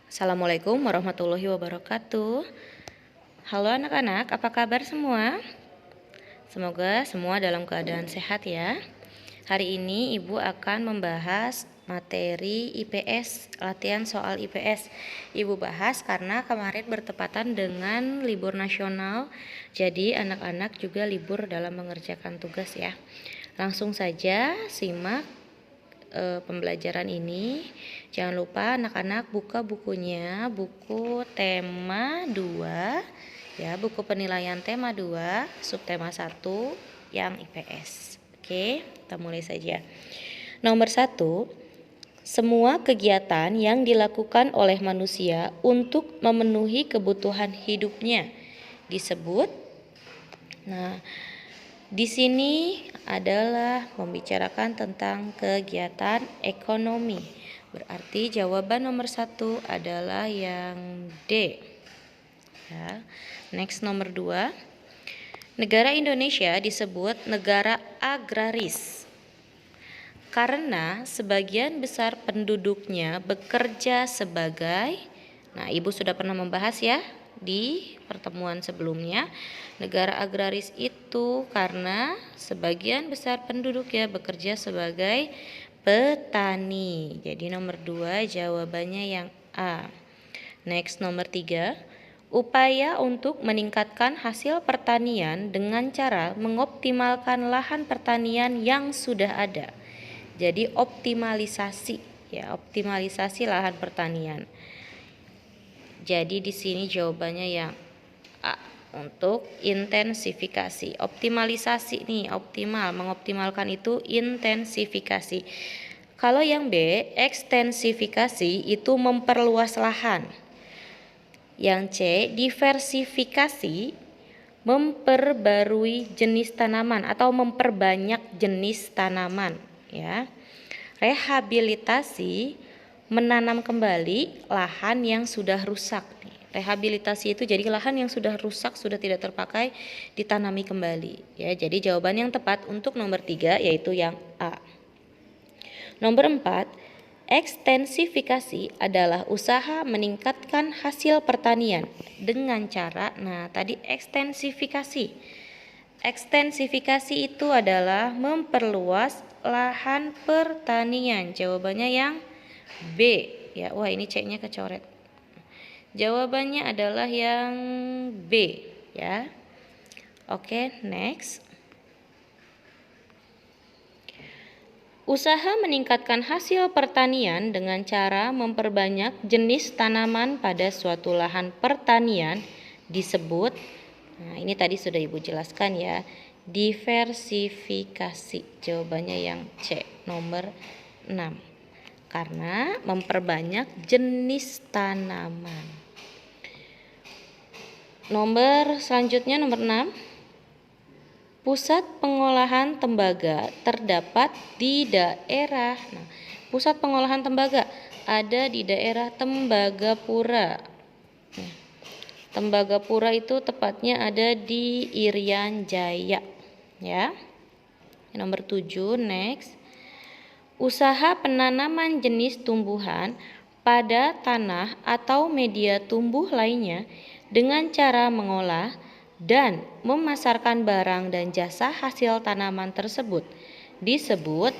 Assalamualaikum warahmatullahi wabarakatuh. Halo anak-anak, apa kabar semua? Semoga semua dalam keadaan sehat ya. Hari ini Ibu akan membahas materi IPS, latihan soal IPS. Ibu bahas karena kemarin bertepatan dengan libur nasional, jadi anak-anak juga libur dalam mengerjakan tugas ya. Langsung saja simak pembelajaran ini. Jangan lupa anak-anak buka bukunya, buku tema 2 ya, buku penilaian tema 2, subtema 1 yang IPS. Oke, kita mulai saja. Nomor 1, semua kegiatan yang dilakukan oleh manusia untuk memenuhi kebutuhan hidupnya disebut. Nah, di sini adalah membicarakan tentang kegiatan ekonomi. Berarti jawaban nomor 1 adalah yang D. Ya. Next nomor 2. Negara Indonesia disebut negara agraris karena sebagian besar penduduknya bekerja sebagai, nah Ibu sudah pernah membahas ya di pertemuan sebelumnya. Negara agraris itu karena sebagian besar penduduknya bekerja sebagai petani. Jadi nomor 2 jawabannya yang A. Next nomor 3. Upaya untuk meningkatkan hasil pertanian dengan cara mengoptimalkan lahan pertanian yang sudah ada. Jadi optimalisasi ya, optimalisasi lahan pertanian. Jadi di sini jawabannya yang A untuk intensifikasi. Optimalisasi nih, optimal, mengoptimalkan itu intensifikasi. Kalau yang B, ekstensifikasi itu memperluas lahan. Yang C, diversifikasi memperbarui jenis tanaman atau memperbanyak jenis tanaman ya. Rehabilitasi menanam kembali lahan yang sudah rusak. Rehabilitasi itu jadi lahan yang sudah rusak, sudah tidak terpakai, ditanami kembali ya. Jadi jawaban yang tepat untuk nomor 3 yaitu yang A. Nomor 4, ekstensifikasi adalah usaha meningkatkan hasil pertanian dengan cara, nah tadi ekstensifikasi. Ekstensifikasi itu adalah memperluas lahan pertanian. Jawabannya yang B ya. Wah, ini C-nya kecoret. Jawabannya adalah yang B ya. Oke, next. Usaha meningkatkan hasil pertanian dengan cara memperbanyak jenis tanaman pada suatu lahan pertanian disebut, nah ini tadi sudah Ibu jelaskan ya, diversifikasi. Jawabannya yang C, nomor 6. Karena memperbanyak jenis tanaman. Nomor selanjutnya nomor 6. Pusat pengolahan tembaga terdapat di daerah. Nah, pusat pengolahan tembaga ada di daerah Tembagapura. Nah, Tembagapura itu tepatnya ada di Irian Jaya. Ya. Nomor 7, next. Usaha penanaman jenis tumbuhan pada tanah atau media tumbuh lainnya dengan cara mengolah dan memasarkan barang dan jasa hasil tanaman tersebut disebut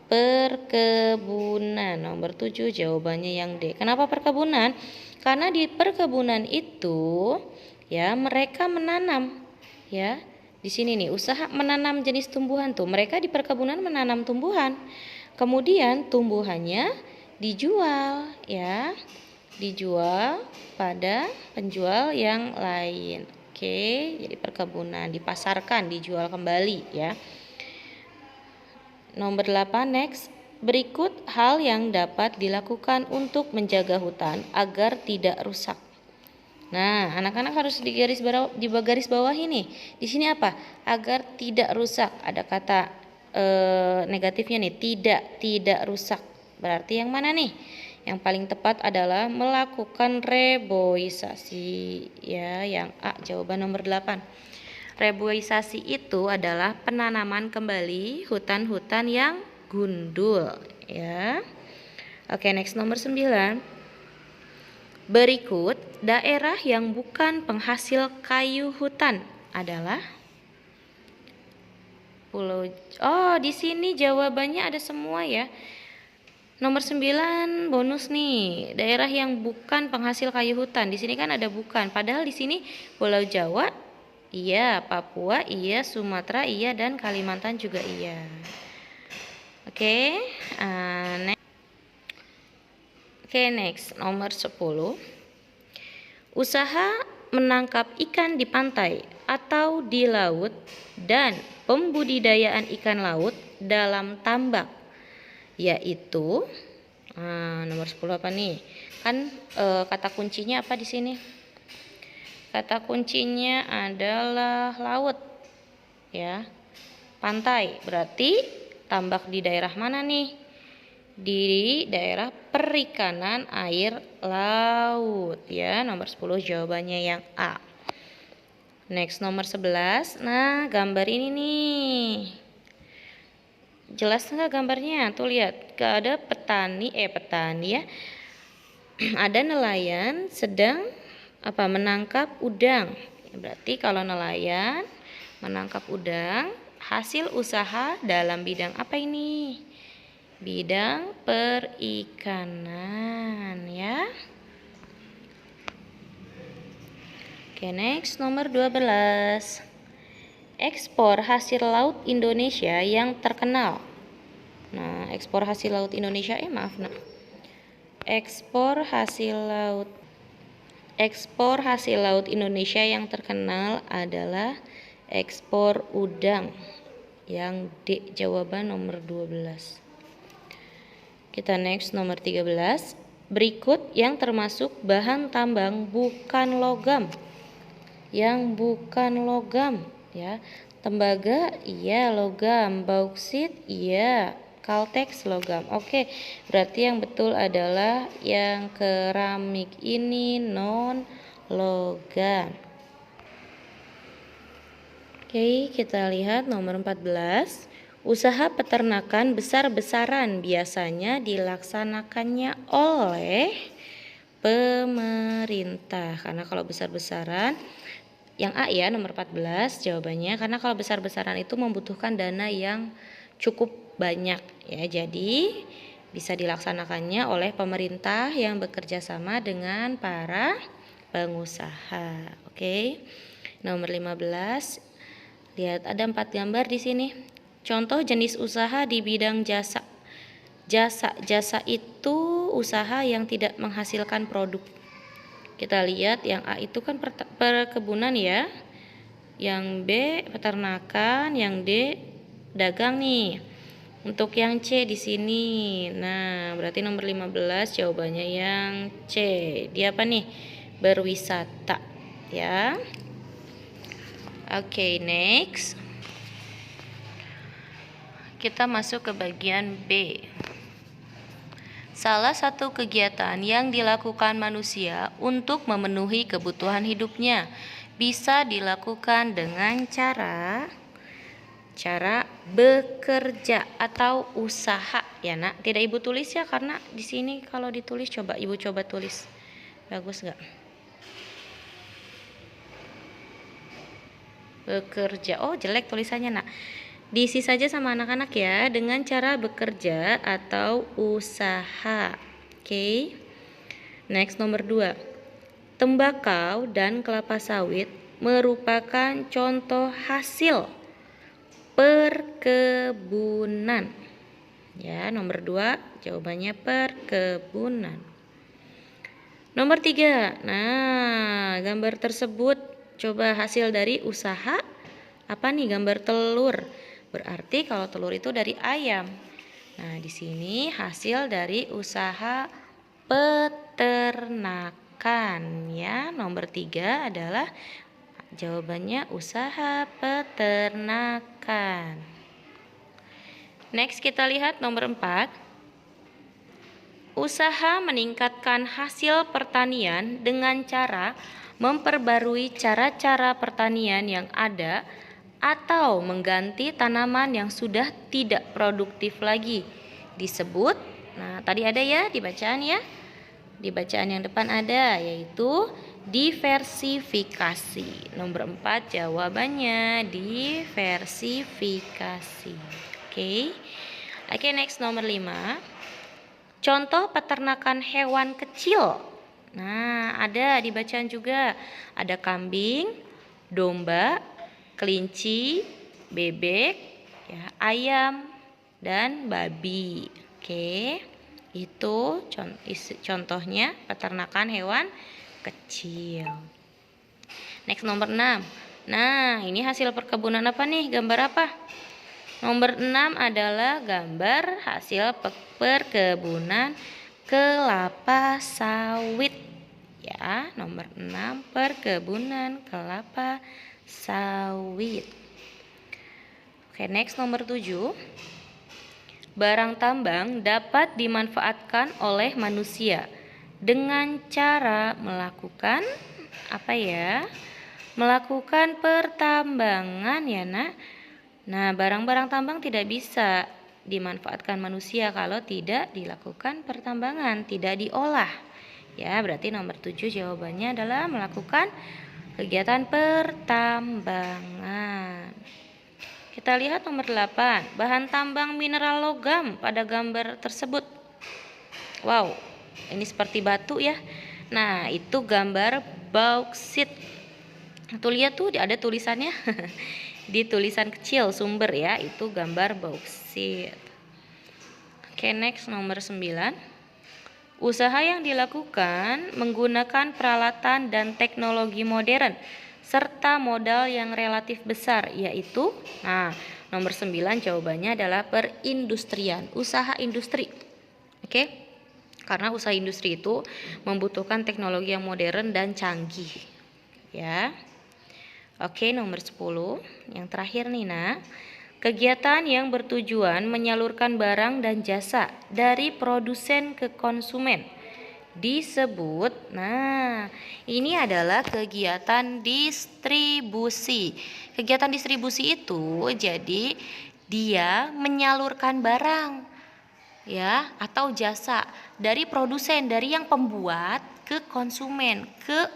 perkebunan. Nomor 7 jawabannya yang D. Kenapa perkebunan? Karena di perkebunan itu ya mereka menanam ya. Di sini nih usaha menanam jenis tumbuhan tuh. Mereka di perkebunan menanam tumbuhan. Kemudian tumbuhannya dijual ya. Dijual pada penjual yang lain. Oke, jadi perkebunan dipasarkan, dijual kembali ya. Nomor 8, next. Berikut hal yang dapat dilakukan untuk menjaga hutan agar tidak rusak. Nah, anak-anak harus di garis bawah ini. Di sini apa? Agar tidak rusak. Ada kata negatifnya nih, tidak rusak. Berarti yang mana nih? Yang paling tepat adalah melakukan reboisasi ya, yang A, jawaban nomor 8. Reboisasi itu adalah penanaman kembali hutan-hutan yang gundul ya. Oke, next nomor 9. Berikut daerah yang bukan penghasil kayu hutan adalah Pulau. Oh, di sini jawabannya ada semua ya. Nomor 9 bonus nih. Daerah yang bukan penghasil kayu hutan. Di sini kan ada bukan. Padahal di sini Pulau Jawa iya, Papua iya, Sumatera iya, dan Kalimantan juga iya. Oke, next. Next nomor 10. Usaha menangkap ikan di pantai atau di laut dan pembudidayaan ikan laut dalam tambak, yaitu nomor 10 apa nih? Kan kata kuncinya apa di sini? Kata kuncinya adalah laut ya. Pantai berarti tambak di daerah mana nih? Di daerah perikanan air laut ya. Nomor 10 jawabannya yang A. Next nomor 11. Nah, gambar ini nih. Jelas nggak gambarnya? Tuh lihat, ada petani ya. Ada nelayan sedang menangkap udang. Berarti kalau nelayan menangkap udang, hasil usaha dalam bidang apa ini? Bidang perikanan ya. Oke, next nomor 12. Ekspor hasil laut Indonesia yang terkenal. Nah, ekspor hasil laut Indonesia Ekspor hasil laut Indonesia yang terkenal adalah ekspor udang. Yang D, jawaban nomor 12. Kita next nomor 13. Berikut yang termasuk bahan tambang bukan logam. Yang bukan logam ya. Tembaga iya logam, bauksit iya, kalteks logam. Oke, berarti yang betul adalah yang keramik ini non logam. Oke, kita lihat nomor 14. Usaha peternakan besar-besaran biasanya dilaksanakannya oleh pemerintah. Karena kalau besar-besaran, yang A ya, nomor 14 jawabannya. Karena kalau besar-besaran itu membutuhkan dana yang cukup banyak ya. Jadi bisa dilaksanakannya oleh pemerintah yang bekerja sama dengan para pengusaha. Oke. Nomor 15. Lihat ada 4 gambar di sini. Contoh jenis usaha di bidang jasa. Jasa itu usaha yang tidak menghasilkan produk. Kita lihat yang A itu kan perkebunan ya. Yang B peternakan, yang D dagang nih. Untuk yang C di sini. Nah, berarti nomor 15 jawabannya yang C. Dia apa nih? Berwisata ya. Oke, next. Kita masuk ke bagian B. Salah satu kegiatan yang dilakukan manusia untuk memenuhi kebutuhan hidupnya bisa dilakukan dengan cara bekerja atau usaha ya nak. Tidak ibu tulis ya, karena di sini kalau ditulis ibu coba tulis. Bagus nggak? Bekerja. Oh, jelek tulisannya nak. Diisi saja sama anak-anak ya, dengan cara bekerja atau usaha. Oke. Next nomor 2. Tembakau dan kelapa sawit merupakan contoh hasil perkebunan. Ya, nomor 2 jawabannya perkebunan. Nomor 3. Nah, gambar tersebut coba hasil dari usaha apa nih? Gambar telur. Berarti kalau telur itu dari ayam. Nah, di sini hasil dari usaha peternakan ya. Nomor 3 adalah jawabannya usaha peternakan. Next kita lihat nomor 4. Usaha meningkatkan hasil pertanian dengan cara memperbarui cara-cara pertanian yang ada atau mengganti tanaman yang sudah tidak produktif lagi disebut. Nah, tadi ada ya dibacaan ya. di bacaan yang depan ada, yaitu diversifikasi. Nomor 4 jawabannya diversifikasi. Oke. Oke, next nomor 5. Contoh peternakan hewan kecil. Nah, ada di bacaan juga. Ada kambing, domba, kelinci, bebek, ya, ayam, dan babi. Oke. Itu contohnya peternakan hewan kecil. Next nomor 6. Nah, ini hasil perkebunan apa nih? Gambar apa? Nomor 6 adalah gambar hasil perkebunan kelapa sawit. Ya, nomor 6 perkebunan kelapa sawit. Oke, next nomor 7. Barang tambang dapat dimanfaatkan oleh manusia dengan cara melakukan apa ya? Melakukan pertambangan ya, Nak. Nah, barang-barang tambang tidak bisa dimanfaatkan manusia kalau tidak dilakukan pertambangan, tidak diolah. Ya, berarti nomor 7 jawabannya adalah melakukan kegiatan pertambangan. Kita lihat nomor 8, bahan tambang mineral logam pada gambar tersebut. Wow, ini seperti batu ya. Nah, itu gambar bauksit. Tuh lihat tuh ada tulisannya. Di tulisan kecil sumber ya, itu gambar bauksit. Oke, next nomor 9. Usaha yang dilakukan menggunakan peralatan dan teknologi modern serta modal yang relatif besar, yaitu nomor 9 jawabannya adalah perindustrian, usaha industri. Oke? Karena usaha industri itu membutuhkan teknologi yang modern dan canggih. Ya. Oke, nomor 10, yang terakhir nih, Nak. Kegiatan yang bertujuan menyalurkan barang dan jasa dari produsen ke konsumen disebut, ini adalah kegiatan distribusi. Kegiatan distribusi itu jadi dia menyalurkan barang ya atau jasa dari produsen, dari yang pembuat ke konsumen, ke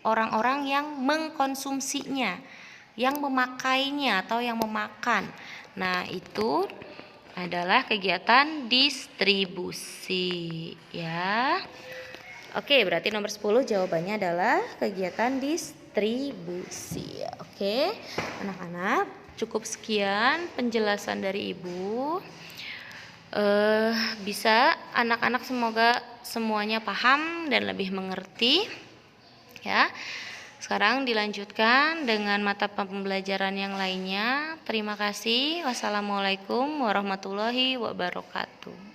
orang-orang yang mengkonsumsinya, yang memakainya atau yang memakan. Nah, itu adalah kegiatan distribusi ya. Oke, berarti nomor 10 jawabannya adalah kegiatan distribusi. Oke, anak-anak, cukup sekian penjelasan dari Ibu. Bisa anak-anak semoga semuanya paham dan lebih mengerti ya. Sekarang dilanjutkan dengan mata pembelajaran yang lainnya. Terima kasih. Wassalamualaikum warahmatullahi wabarakatuh.